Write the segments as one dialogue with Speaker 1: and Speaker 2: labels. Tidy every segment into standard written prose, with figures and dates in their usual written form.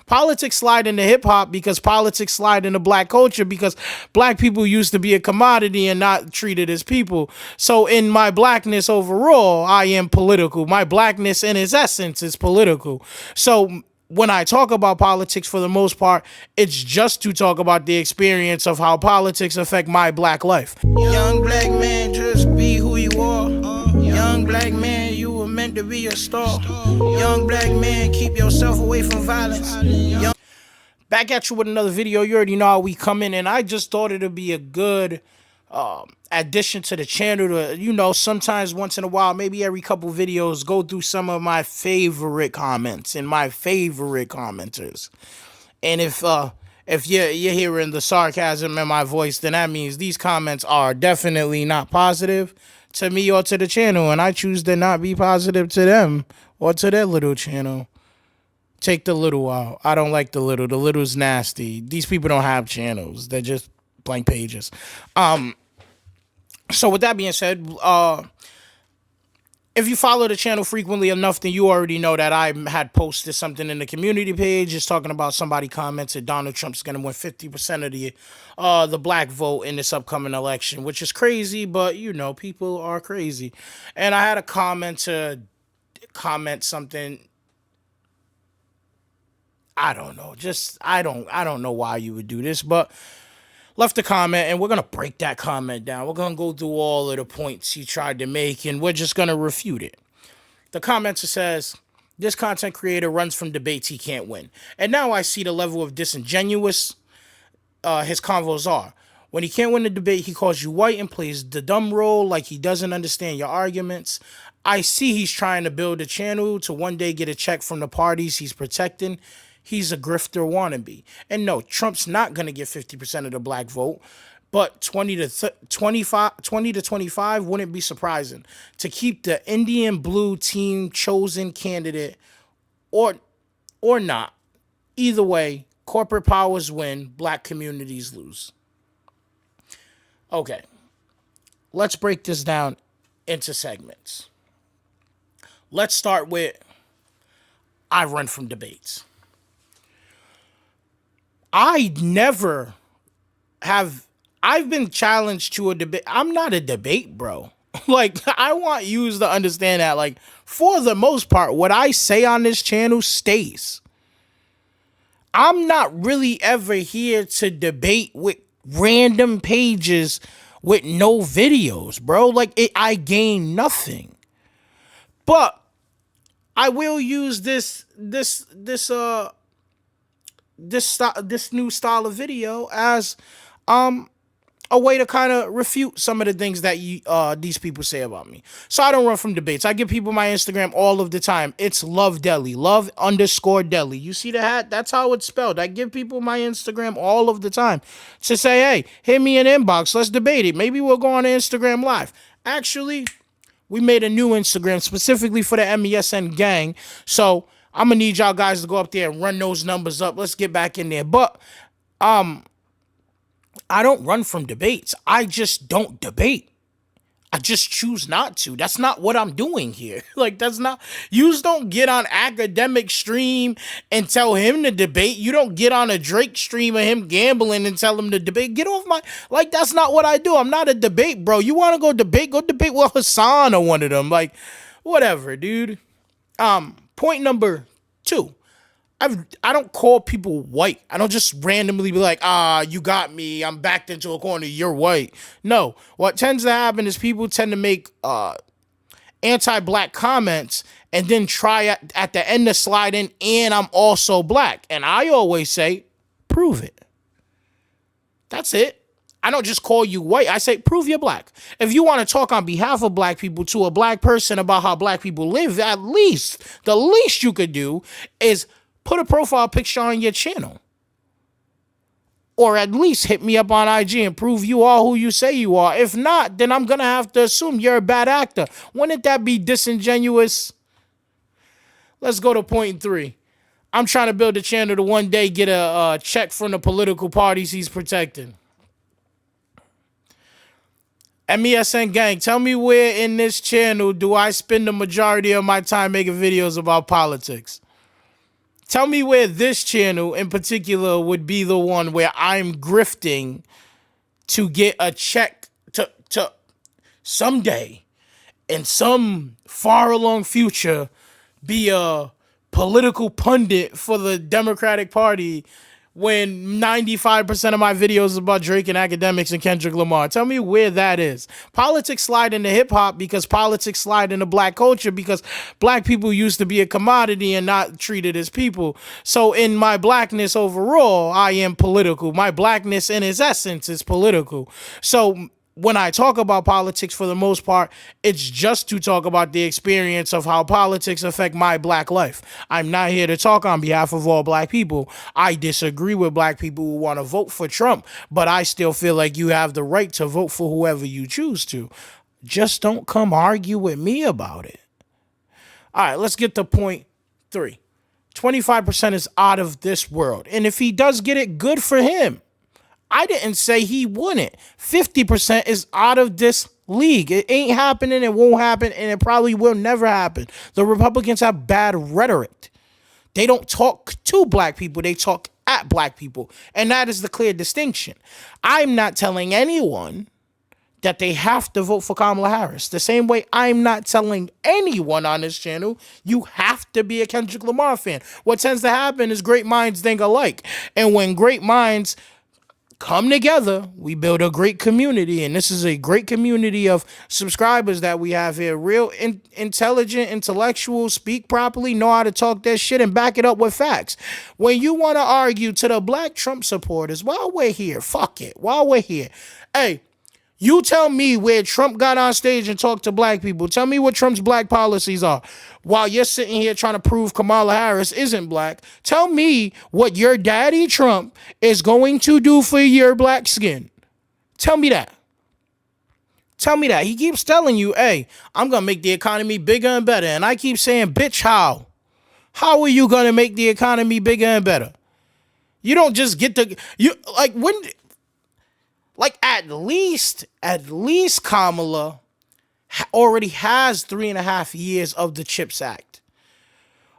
Speaker 1: Politics slide into hip hop because politics slide into black culture because black people used to be a commodity and not treated as people. So in my blackness overall, I am political. My blackness in its essence is political. So when I talk about politics, for the most part, it's just to talk about the experience of how politics affect my black life.
Speaker 2: Young black man, just be who you are. Young black man, you were meant to be a star. Young black man, keep yourself away from violence.
Speaker 1: Back at you with another video. You already know how we come in, and I just thought it'd be a good addition to the channel to, you know, sometimes once in a while, maybe every couple videos, go through some of my favorite comments and my favorite commenters. And if you're hearing the sarcasm in my voice, then that means these comments are definitely not positive to me or to the channel, and I choose to not be positive to them or to their little channel. Take the little out. I don't like the little. The little's nasty. These people don't have channels. They're just blank pages. So with that being said, if you follow the channel frequently enough, then you already know that I had posted something in the community page just talking about somebody commented Donald Trump's going to win 50% of the black vote in this upcoming election, which is crazy, but, you know, people are crazy. And I had a comment to comment something. I don't know. Just, I don't know why you would do this, but left a comment, and we're going to break that comment down. We're going to go through all of the points he tried to make, and we're just going to refute it. The commenter says, this content creator runs from debates he can't win. And now I see the level of disingenuous his convos are. When he can't win the debate, he calls you white and plays the dumb role like he doesn't understand your arguments. I see he's trying to build a channel to one day get a check from the parties he's protecting. He's a grifter wannabe. And no, Trump's not going to get 50% of the black vote, but 20 to 25 wouldn't be surprising. To keep the Indian blue team chosen candidate or not. Either way, corporate powers win, black communities lose. Okay, let's break this down into segments. Let's start with I run from debates. I've been challenged to a debate. I'm not a debate, bro. Like, I want you to understand that, like, for the most part, what I say on this channel stays. I'm not really ever here to debate with random pages with no videos, bro. Like, I gain nothing. But I will use this new style of video as a way to kind of refute some of the things that these people say about me. So I don't run from debates. I give people my Instagram all of the time. It's Love Deli, love_Deli. You see the hat? That's how it's spelled. I give people my Instagram all of the time to say, hey, hit me an inbox. Let's debate it. Maybe we'll go on Instagram Live. Actually, we made a new Instagram specifically for the MESN gang. So I'm going to need y'all guys to go up there and run those numbers up. Let's get back in there. But I don't run from debates. I just don't debate. I just choose not to. That's not what I'm doing here. Like, that's not... You just don't get on academic stream and tell him to debate. You don't get on a Drake stream of him gambling and tell him to debate. Get off my... Like, that's not what I do. I'm not a debate, bro. You want to go debate? Go debate with Hassan or one of them. Like, whatever, dude. Point number 2. I don't call people white. I don't just randomly be like, you got me. I'm backed into a corner. You're white. No. What tends to happen is people tend to make anti-black comments and then try at the end to slide in, and I'm also black. And I always say, prove it. That's it. I don't just call you white. I say, prove you're black. If you want to talk on behalf of black people to a black person about how black people live, at least, the least you could do is put a profile picture on your channel. Or at least hit me up on IG and prove you are who you say you are. If not, then I'm going to have to assume you're a bad actor. Wouldn't that be disingenuous? Let's go to point 3. I'm trying to build a channel to one day get a check from the political parties he's protecting. MESN gang, tell me where in this channel do I spend the majority of my time making videos about politics? Tell me where this channel in particular would be the one where I'm grifting to get a check to someday in some far along future be a political pundit for the Democratic Party when 95% of my videos is about Drake and academics and Kendrick Lamar. Tell me where that is. Politics slide into hip hop because politics slide into black culture because black people used to be a commodity and not treated as people. So in my blackness overall, I am political. My blackness in its essence is political. So when I talk about politics, for the most part, it's just to talk about the experience of how politics affect my black life. I'm not here to talk on behalf of all black people. I disagree with black people who want to vote for Trump, but I still feel like you have the right to vote for whoever you choose to. Just don't come argue with me about it. All right, let's get to point 3. 25% is out of this world. And if he does get it, good for him. I didn't say he wouldn't. 50% is out of this league. It ain't happening, it won't happen, and it probably will never happen. The Republicans have bad rhetoric. They don't talk to black people, they talk at black people. And that is the clear distinction. I'm not telling anyone that they have to vote for Kamala Harris. The same way I'm not telling anyone on this channel, you have to be a Kendrick Lamar fan. What tends to happen is great minds think alike. And when great minds come together, we build a great community, and this is a great community of subscribers that we have here. Real intelligent, intellectuals, speak properly, know how to talk that shit and back it up with facts. When you want to argue to the black Trump supporters, while we're here, fuck it, while we're here, hey, you tell me where Trump got on stage and talked to black people. Tell me what Trump's black policies are. While you're sitting here trying to prove Kamala Harris isn't black, tell me what your daddy Trump is going to do for your black skin. Tell me that. Tell me that. He keeps telling you, hey, I'm going to make the economy bigger and better. And I keep saying, bitch, how? How are you going to make the economy bigger and better? You don't just get to, you like when... Like at least Kamala already has 3.5 years of the CHIPS Act.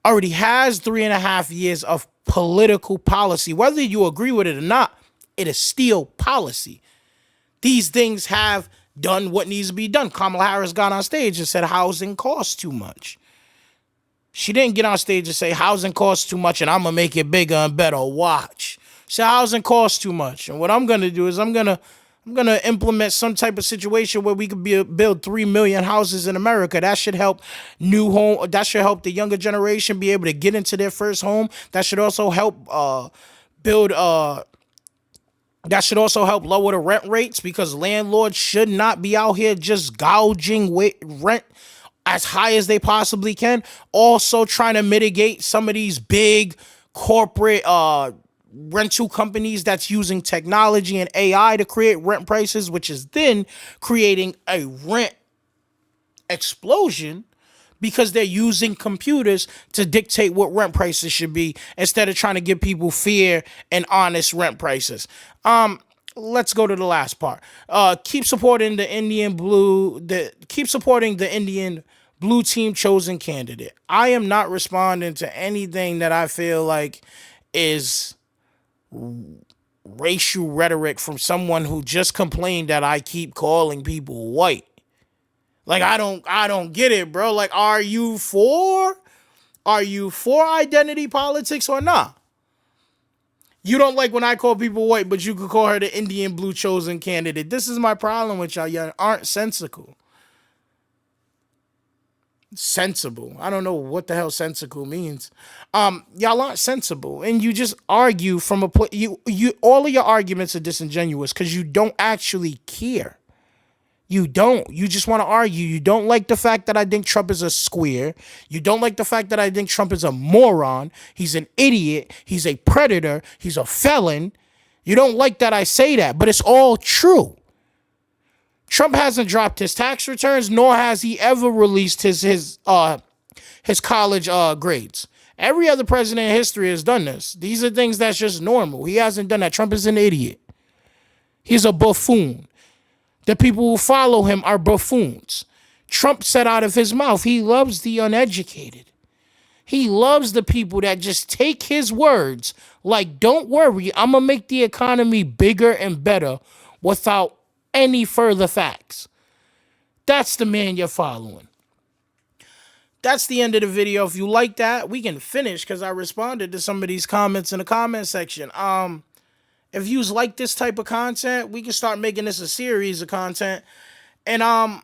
Speaker 1: Already has 3.5 years of political policy. Whether you agree with it or not, it is still policy. These things have done what needs to be done. Kamala Harris got on stage and said housing costs too much. She didn't get on stage and say housing costs too much and I'm going to make it bigger and better. Watch. So housing costs too much. And what I'm going to do is I'm going to implement some type of situation where we could build 3 million houses in America. That should help that should help the younger generation be able to get into their first home. That should also help that should also help lower the rent rates because landlords should not be out here just gouging rent as high as they possibly can. Also trying to mitigate some of these big corporate rental companies that's using technology and AI to create rent prices, which is then creating a rent explosion because they're using computers to dictate what rent prices should be instead of trying to give people fair and honest rent prices. Let's go to the last part. Keep supporting the Indian blue team chosen candidate. I am not responding to anything that I feel like is racial rhetoric from someone who just complained that I keep calling people white. Like I don't get it, bro. Like are you for identity politics or not? You don't like when I call people white, but you could call her the Indian blue chosen candidate. This is my problem with y'all. Y'all aren't sensible. Sensible. I don't know what the hell sensible means. Y'all aren't sensible, and you just argue from a you all of your arguments are disingenuous because you don't actually care. You don't. You just want to argue. You don't like the fact that I think Trump is a square. You don't like the fact that I think Trump is a moron. He's an idiot. He's a predator. He's a felon. You don't like that I say that, but it's all true. Trump hasn't dropped his tax returns, nor has he ever released his college grades. Every other president in history has done this. These are things that's just normal. He hasn't done that. Trump is an idiot. He's a buffoon. The people who follow him are buffoons. Trump said out of his mouth, he loves the uneducated. He loves the people that just take his words like, don't worry, I'm going to make the economy bigger and better without any further facts. That's the man you're following. That's the end of the video. If you like that, we can finish because I responded to some of these comments in the comment section. If you like this type of content, we can start making this a series of content. And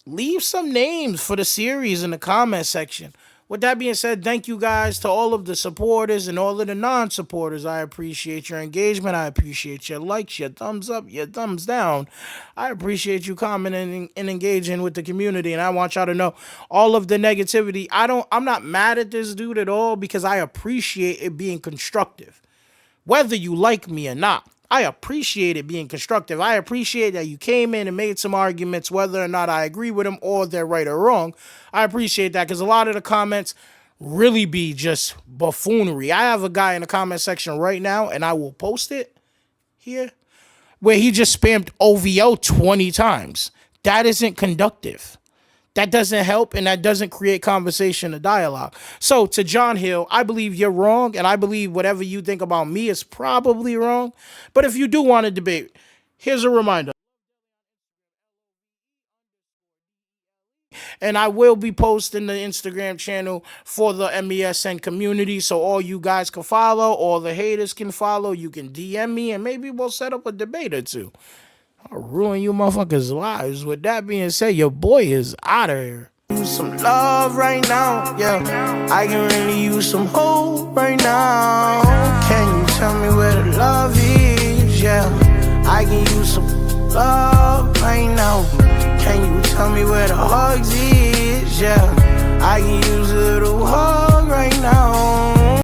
Speaker 1: leave some names for the series in the comment section. With that being said, thank you guys to all of the supporters and all of the non-supporters. I appreciate your engagement. I appreciate your likes, your thumbs up, your thumbs down. I appreciate you commenting and engaging with the community. And I want y'all to know all of the negativity. I'm not mad at this dude at all because I appreciate it being constructive. Whether you like me or not, I appreciate it being constructive. I appreciate that you came in and made some arguments, whether or not I agree with them or they're right or wrong. I appreciate that because a lot of the comments really be just buffoonery. I have a guy in the comment section right now, and I will post it here, where he just spammed OVO 20 times. That isn't conductive. That doesn't help, and that doesn't create conversation or dialogue. So to John Hill, I believe you're wrong, and I believe whatever you think about me is probably wrong. But if you do want to debate, here's a reminder. And I will be posting the Instagram channel for the MESN community, so all you guys can follow, all the haters can follow. You can DM me, and maybe we'll set up a debate or two. I'll ruin you motherfuckers' lives. With that being said, your boy is out of here.
Speaker 2: Use some love right now, yeah. I can really use some hope right now. Can you tell me where the love is, yeah? I can use some love right now. Can you tell me where the hugs is, yeah? I can use a little hug right now.